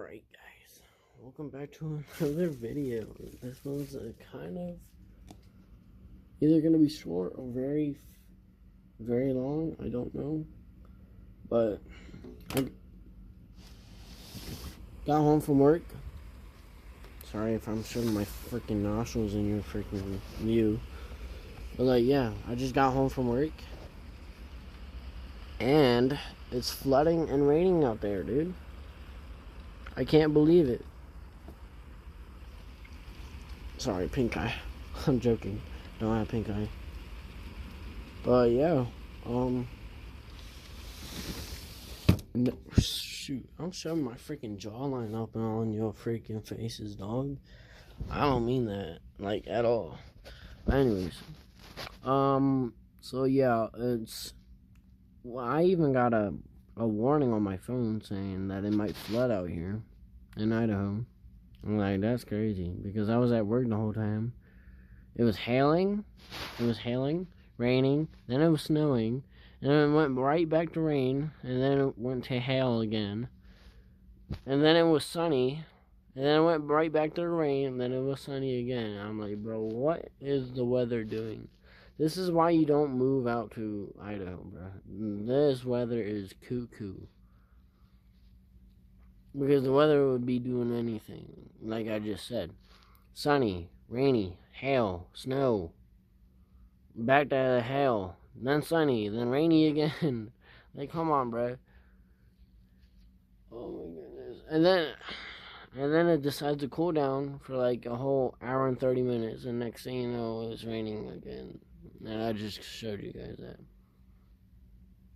Alright guys, welcome back to another video. This one's kind of either going to be short or very long, I don't know. But I got home from work. Sorry if I'm showing my freaking nostrils in your freaking view. But yeah, I just got home from work. And it's flooding and raining out there, dude. I can't believe it. Sorry, pink eye. I'm joking. Don't have pink eye. But yeah, shoot, I'm showing my freaking jawline up and on your freaking faces, dog. I don't mean that, like, at all. But anyways, so yeah, I even got a warning on my phone saying that it might flood out here in Idaho. I'm like, that's crazy, because I was at work the whole time. It was hailing, raining, then it was snowing, and then it went right back to rain, and then it went to hail again, and then it was sunny, and then it went right back to the rain, and then it was sunny again. I'm like, bro, what is the weather doing? This is why you don't move out to Idaho, bro. This weather is cuckoo. Because the weather would be doing anything, like I just said. Sunny, rainy, hail, snow. Back to the hail, then sunny, then rainy again. Like, come on, bro. Oh my goodness. And then it decides to cool down for like a whole hour and 30 minutes, and next thing you know, it's raining again. And I just showed you guys that.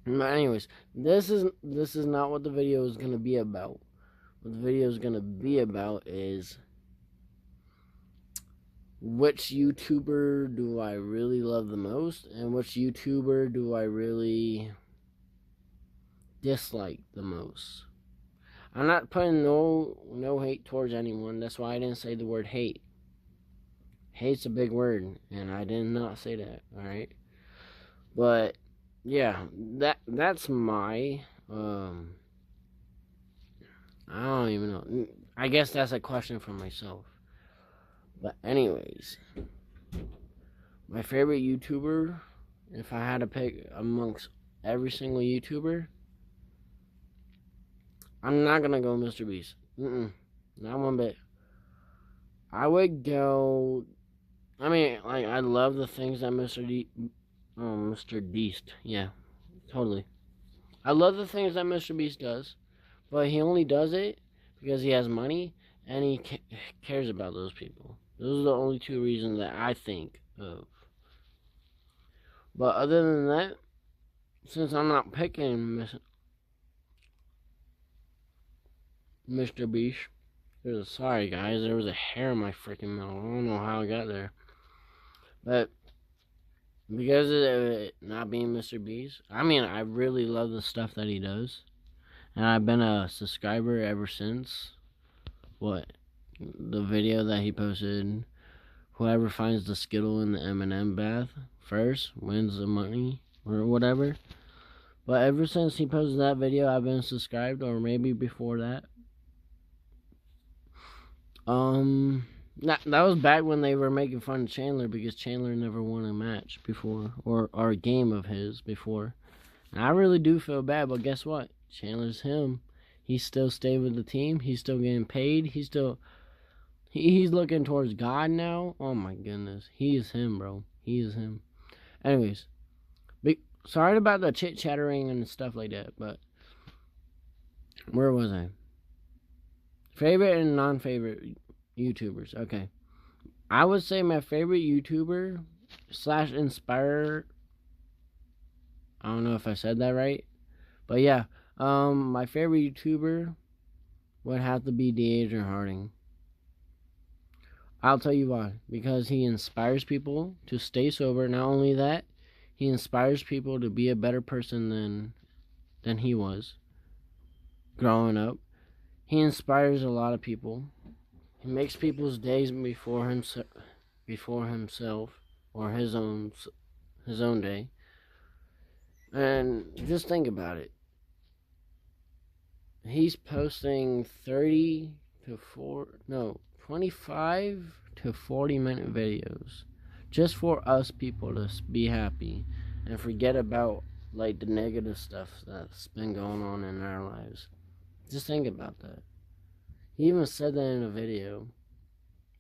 But anyways, this is not what the video is gonna be about. What the video is gonna be about is which YouTuber do I really love the most, and which YouTuber do I really dislike the most. I'm not putting no hate towards anyone. That's why I didn't say the word hate. Hate's a big word, and I did not say that, alright? But, yeah, that's my, I don't even know. I guess that's a question for myself. But anyways, my favorite YouTuber, if I had to pick amongst every single YouTuber, I'm not gonna go Mr. Beast. Not one bit. I would go, I mean, like, I love the things that Mr. Beast, yeah, totally. I love the things that Mr. Beast does, but he only does it because he has money and he cares about those people. Those are the only two reasons that I think of. But other than that, since I'm not picking Mr. Beast, sorry guys, there was a hair in my freaking mouth. I don't know how I got there. But because of it not being Mr. Beast, I mean, I really love the stuff that he does. And I've been a subscriber ever since, the video that he posted, whoever finds the Skittle in the M&M bath first wins the money, or whatever. But ever since he posted that video, I've been subscribed, or maybe before that. That was back when they were making fun of Chandler, because Chandler never won a match before, or a game of his before. And I really do feel bad, but guess what? Chandler's him. He still stayed with the team. He's still getting paid. He's looking towards God now. Oh my goodness. He is him, bro. He is him. Anyways, sorry about the chit-chattering and stuff like that, but where was I? Favorite and non-favorite YouTubers. Okay. I would say my favorite YouTuber / inspirer. I don't know if I said that right. But yeah. My favorite YouTuber would have to be Deidre Harding. I'll tell you why. Because he inspires people to stay sober. Not only that, he inspires people to be a better person than he was growing up. He inspires a lot of people. He makes people's days before himself, or his own day. And just think about it. he's posting 30 to 25 to 40-minute videos just for us people to be happy and forget about like the negative stuff that's been going on in our lives. Just think about that. He even said that in a video.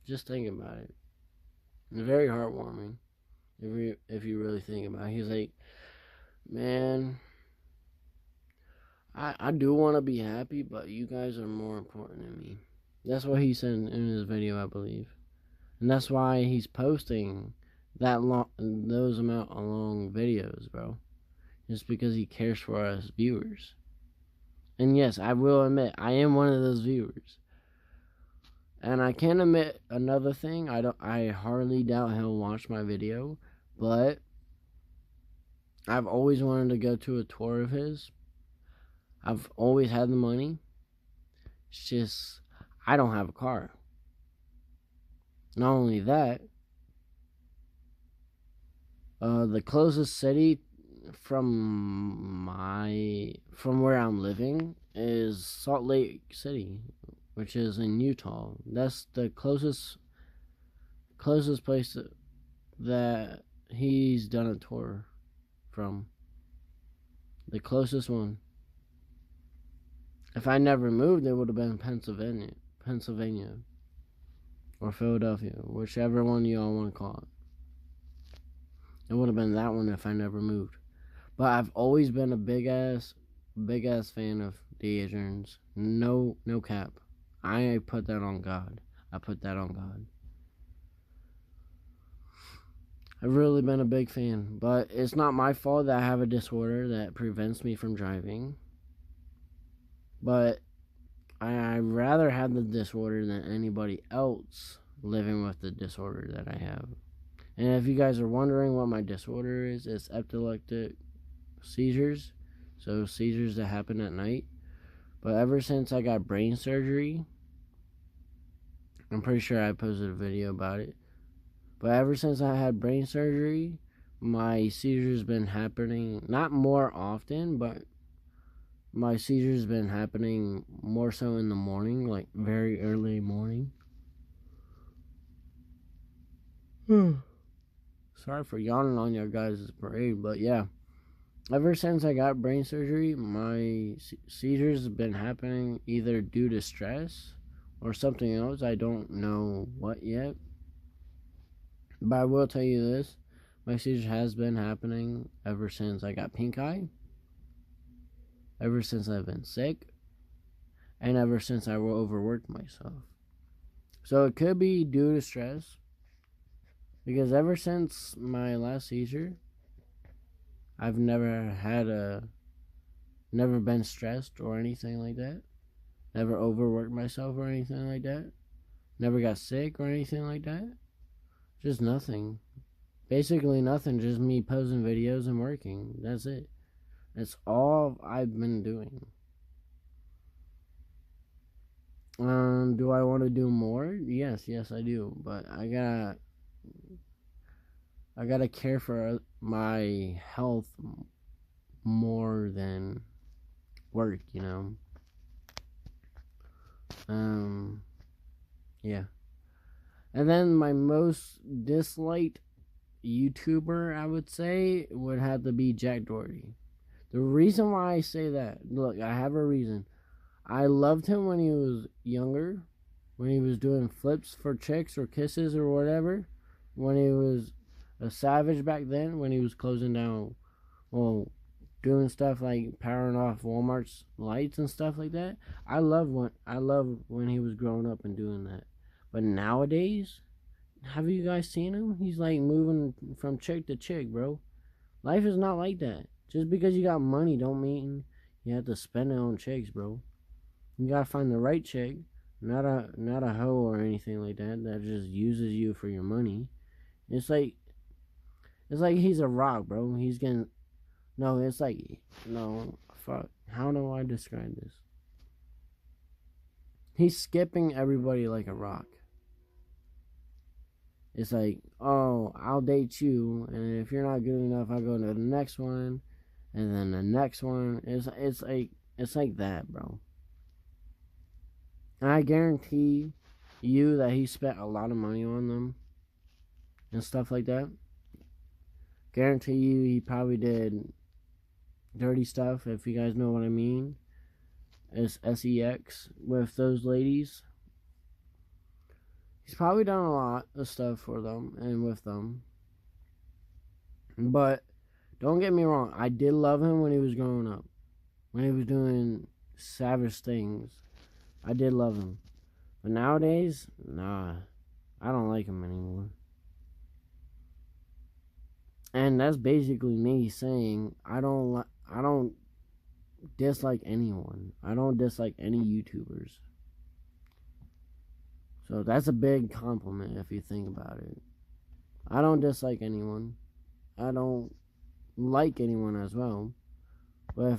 Just think about it. It's very heartwarming if you really think about it. He's like, man, I do want to be happy, but you guys are more important than me. That's what he said in his video, I believe. And that's why he's posting those amount of long videos, bro. Just because he cares for us viewers. And yes, I will admit, I am one of those viewers. And I can admit another thing. I hardly doubt he'll watch my video, but I've always wanted to go to a tour of his. I've always had the money. It's just I don't have a car. Not only that, the closest city from where I'm living is Salt Lake City, which is in Utah. That's the closest place that he's done a tour from. The closest one. If I never moved, it would have been Pennsylvania, or Philadelphia, whichever one y'all want to call it. It would have been that one if I never moved. But I've always been a big ass fan of the Asians. No cap. I put that on God. I've really been a big fan. But it's not my fault that I have a disorder that prevents me from driving. But I'd rather have the disorder than anybody else living with the disorder that I have. And if you guys are wondering what my disorder is, it's epileptic seizures. So seizures that happen at night. But ever since I got brain surgery, I'm pretty sure I posted a video about it. But ever since I had brain surgery, my seizures been happening, not more often, but my seizures been happening more so in the morning, like very early morning. Sorry for yawning on your guys' parade, but yeah. Ever since I got brain surgery, my seizures have been happening either due to stress or something else. I don't know what yet. But I will tell you this. My seizure has been happening ever since I got pink eye. Ever since I've been sick. And ever since I overworked myself. So it could be due to stress. Because ever since my last seizure, I've never been stressed or anything like that. Never overworked myself or anything like that. Never got sick or anything like that. Just nothing. Basically nothing. Just me posting videos and working. That's it. That's all I've been doing. Do I want to do more? Yes, I do. But I gotta care for my health more than work, you know. Yeah. And then my most disliked YouTuber, I would say, would have to be Jack Doherty. The reason why I say that, look, I have a reason. I loved him when he was younger, when he was doing flips for chicks or kisses or whatever, when he was a savage back then, when he was closing down, well, doing stuff like powering off Walmart's lights and stuff like that. I love when he was growing up and doing that. But nowadays, have you guys seen him? He's like moving from chick to chick, bro. Life is not like that. Just because you got money don't mean you have to spend it on chicks, bro. You gotta find the right chick, not a hoe or anything like that just uses you for your money. It's like he's a rock, bro. Fuck. How do I describe this? He's skipping everybody like a rock. It's like, oh, I'll date you, and if you're not good enough, I'll go to the next one, and then the next one. It's like that, bro. And I guarantee you that he spent a lot of money on them and stuff like that. Guarantee you he probably did dirty stuff, if you guys know what I mean. It's sex with those ladies. He's probably done a lot of stuff for them and with them. But don't get me wrong, I did love him when he was growing up. When he was doing savage things, I did love him. But nowadays, nah, I don't like him anymore. And that's basically me saying I don't dislike anyone. I don't dislike any YouTubers. So that's a big compliment if you think about it. I don't dislike anyone. I don't like anyone as well. But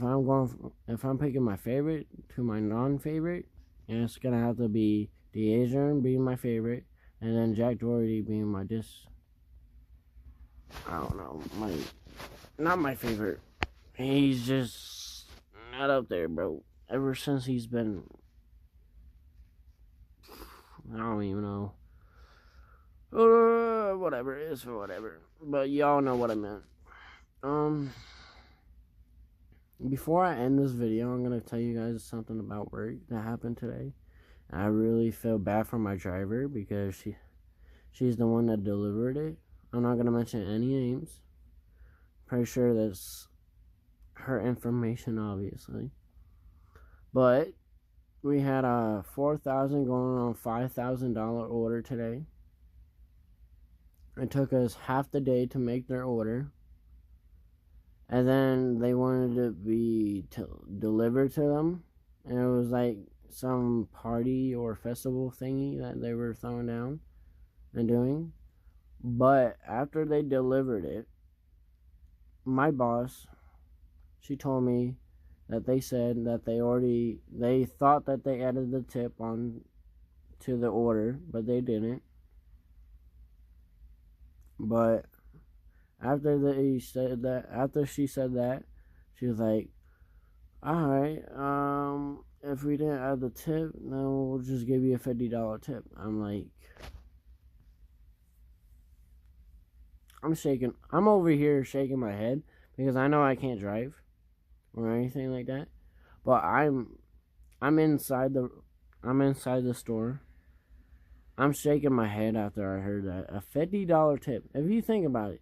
if I'm picking my favorite to my non-favorite, and it's gonna have to be the Asian being my favorite, and then Jack Doherty being my I don't know, not my favorite. He's just not up there, bro. Ever since he's been, I don't even know. Whatever it is for whatever. But y'all know what I meant. Before I end this video, I'm going to tell you guys something about work that happened today. I really feel bad for my driver because she's the one that delivered it. I'm not going to mention any names. Pretty sure that's her information, obviously. But we had a $4,000 going on $5,000 order today. It took us half the day to make their order. And then they wanted it to be delivered to them. And it was like some party or festival thingy that they were throwing down and doing. But after they delivered it, my boss, she told me that they said that they thought that they added the tip on to the order, but they didn't. But after she said that, she was like, alright, if we didn't add the tip, then we'll just give you a $50 tip. I'm like, I'm over here shaking my head because I know I can't drive or anything like that. But I'm inside the store. I'm shaking my head after I heard that. A $50 tip. If you think about it,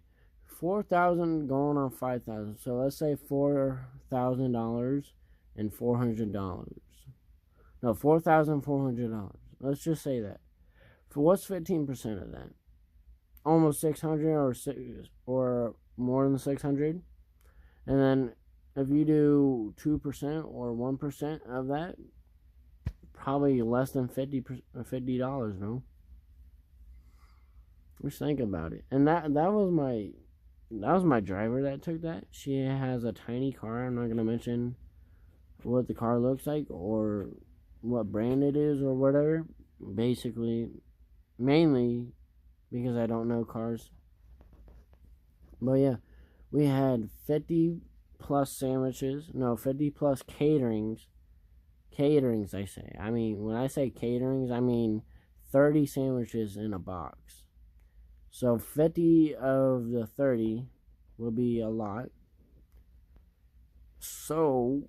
$4,000 going on $5,000. So let's say $4,000 and $400. No, $4,400. Let's just say that. For what's 15% of that? Almost 600 or more than 600. And then if you do 2% or 1% of that, probably less than $50, no? Just think about it. And that was my driver that took that. She has a tiny car. I'm not gonna mention what the car looks like or what brand it is or whatever. Basically, mainly because I don't know cars. But yeah, we had 50 plus sandwiches. No, 50 plus caterings. Caterings, I say. I mean, when I say caterings, I mean 30 sandwiches in a box. So 50 of the 30 will be a lot. So,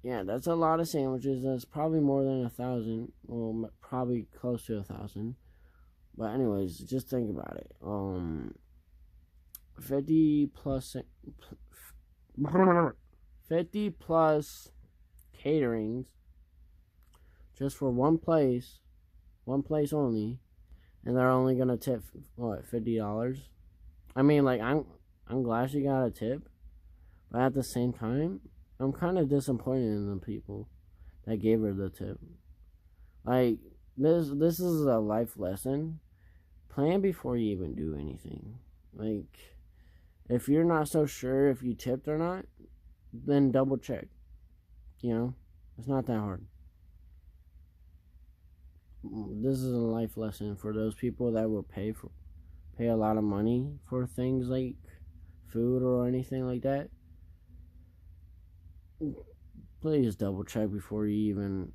yeah, that's a lot of sandwiches. That's probably more than 1,000. Well, probably close to 1,000. But anyways, just think about it. 50 plus caterings just for one place only, and they're only gonna tip what, $50? I mean, like, I'm glad she got a tip, but at the same time, I'm kind of disappointed in the people that gave her the tip. Like, this is a life lesson. Plan before you even do anything. Like, if you're not so sure if you tipped or not, then double check. You know, it's not that hard. This is a life lesson for those people that will pay a lot of money for things like food or anything like that. Please double check before you even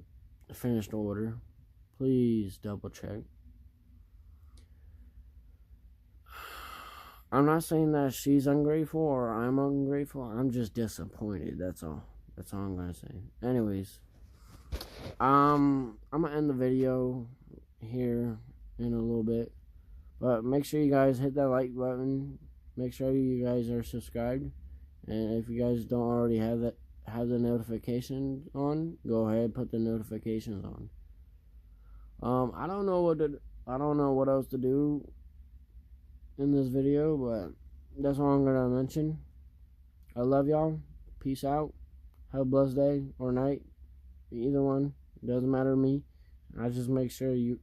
finished order. Please double check. I'm not saying that she's ungrateful or I'm ungrateful. I'm just disappointed. That's all. That's all I'm gonna say. Anyways, I'm gonna end the video here in a little bit, but make sure you guys hit that like button. Make sure you guys are subscribed, and if you guys don't already have the notifications on, go ahead, put the notifications on. I don't know what else to do in this video, but that's all I'm gonna mention. I love y'all. Peace out. Have a blessed day or night. Either one. It doesn't matter to me. I'm just making sure you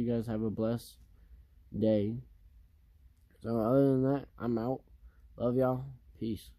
guys have a blessed day. So other than that, I'm out. Love y'all. Peace.